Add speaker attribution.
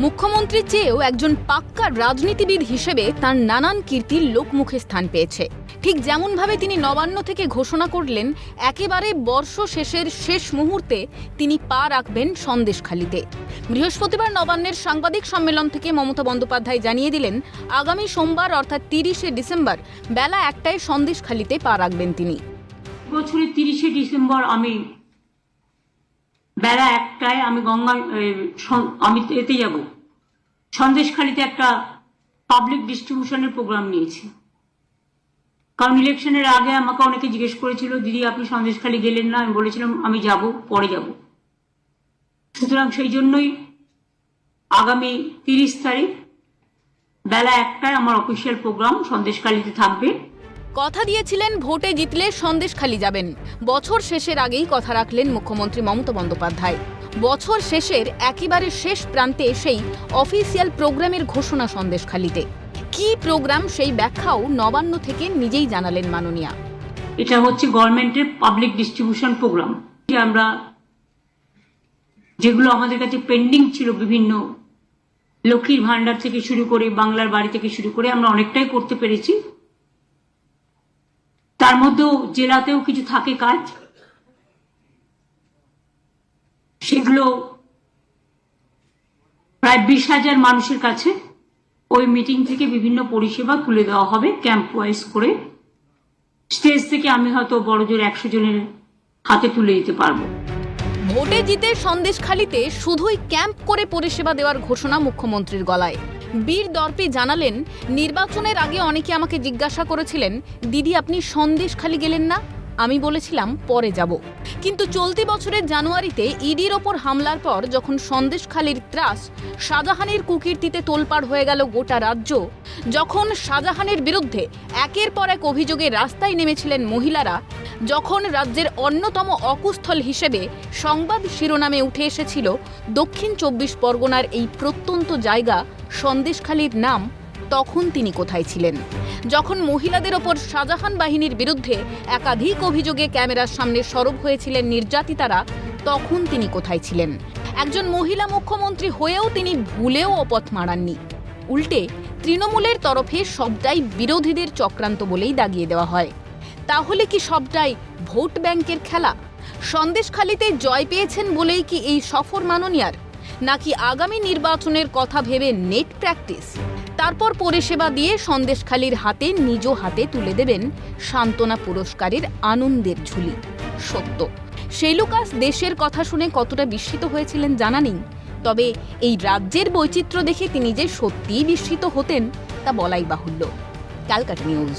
Speaker 1: মুখ্যমন্ত্রীর চেয়েও একজন পাক্কা রাজনীতিবিদ হিসেবে তার নানান কীর্তি লোকমুখে স্থান পেয়েছে। ঠিক যেমনভাবে তিনি নবান্ন থেকে ঘোষণা করলেন একেবারে বর্ষ শেষের শেষ মুহূর্তে তিনি পা রাখবেন সন্দেশখালিতে। বৃহস্পতিবার নবান্নের সাংবাদিক সম্মেলন থেকে মমতা বন্দ্যোপাধ্যায় জানিয়ে দিলেন আগামী সোমবার অর্থাৎ 30শে ডিসেম্বর বেলা 1টায় সন্দেশখালিতে পা রাখবেন তিনি।
Speaker 2: বছরের 30শে ডিসেম্বর আমি বেলা 1টায় আমি এতে যাব, সন্দেশখালিতে একটা পাবলিক ডিস্ট্রিবিউশনের প্রোগ্রাম নিয়েছি। কারণ ইলেকশনের আগে আমাকে অনেকে জিজ্ঞেস করেছিল, দিদি আপনি সন্দেশখালি গেলেন না? আমি বলেছিলাম আমি যাব, পরে যাব। সুতরাং সেই জন্যই আগামী 30 তারিখ বেলা 1টায় আমার অফিসিয়াল প্রোগ্রাম সন্দেশখালিতে থাকবে।
Speaker 1: কথা দিয়েছিলেন ভোটে জিতলে সন্দেশখালি যাবেন। বছর শেষের আগেই কথা রাখলেন মুখ্যমন্ত্রী মমতা বন্দ্যোপাধ্যায়। বছর শেষের একেবারে শেষ প্রান্তে এসেই অফিসিয়াল প্রোগ্রামের ঘোষণা সন্দেশখালিতে। কি প্রোগ্রাম সেই ব্যাখ্যাও নবান্ন থেকে নিজেই জানালেন মাননীয়া।
Speaker 2: এটা হচ্ছে গভর্নমেন্টের পাবলিক ডিস্ট্রিবিউশন প্রোগ্রাম। আমরা যেগুলো আমাদের কাছে পেন্ডিং ছিল, বিভিন্ন লক্ষ্মীর ভান্ডার থেকে শুরু করে বাংলার বাড়ি থেকে শুরু করে আমরা অনেকটাই করতে পেরেছি। তার মধ্যেও জেলাতেও কিছু থাকে কাজ, সেগুলো প্রায় 20,000 মানুষের কাছে ওই মিটিং থেকে বিভিন্ন পরিষেবা তুলে দেওয়া হবে ক্যাম্প ওয়াইজ করে। স্টেজ থেকে আমি হয়তো বড়জোর 100 জনের হাতে তুলে দিতে পারবো।
Speaker 1: ভোটে জিতে সন্দেশখালিতে শুধুই ক্যাম্প করে পরিষেবা দেওয়ার ঘোষণা মুখ্যমন্ত্রীর গলায়। বীর দর্পে জানালেন, নির্বাচনের আগে অনেকে আমাকে জিজ্ঞাসা করেছিলেন, দিদি আপনি সন্দেশখালি গেলেন না? আমি বলেছিলাম পরে যাব। কিন্তু চলতি বছরের জানুয়ারিতে ইডির ওপর হামলার পর যখন সন্দেশখালির ত্রাস, শাহজাহানের কুকীর্তিতে তোলপাড় হয়ে গেল গোটা রাজ্য, যখন শাহজাহানের বিরুদ্ধে একের পর এক অভিযোগে রাস্তায় নেমেছিলেন মহিলারা, যখন রাজ্যের অন্যতম অকুস্থল হিসেবে সংবাদ শিরোনামে উঠে এসেছিল দক্ষিণ 24 পরগনার এই প্রত্যন্ত জায়গা সন্দেশখালির নাম, তখন তিনি কোথায় ছিলেন? যখন মহিলাদের ওপর শাহজাহান বাহিনীর বিরুদ্ধে একাধিক অভিযোগে ক্যামেরার সামনে সরব হয়েছিলেন নির্যাতিতারা, তখন তিনি কোথায় ছিলেন? একজন মহিলা মুখ্যমন্ত্রী হয়েও তিনি ভুলেও অপথ মারাননি। উল্টে তৃণমূলের তরফে সবটাই বিরোধীদের চক্রান্ত বলেই দাগিয়ে দেওয়া হয়। তাহলে কি সবটাই ভোট ব্যাংকের খেলা? সন্দেশখালিতে জয় পেয়েছেন বলেই কি এই সফর মাননীয়ার? নাকি আগামী নির্বাচনের কথা ভেবে নেট প্র্যাকটিস? তারপর পরিষেবা দিয়ে সন্দেশখালির হাতে নিজ হাতে তুলে দেবেন সান্ত্বনা পুরস্কারের আনন্দের ঝুলি। সত্য, শেলুকাস দেশের কথা শুনে কতটা বিস্মিত হয়েছিলেন জানা নেই। তবে এই রাজ্যের বৈচিত্র্য দেখে তিনি যে সত্যিই বিস্মিত হতেন তা বলাই বাহুল্য। ক্যালকাটা নিউজ।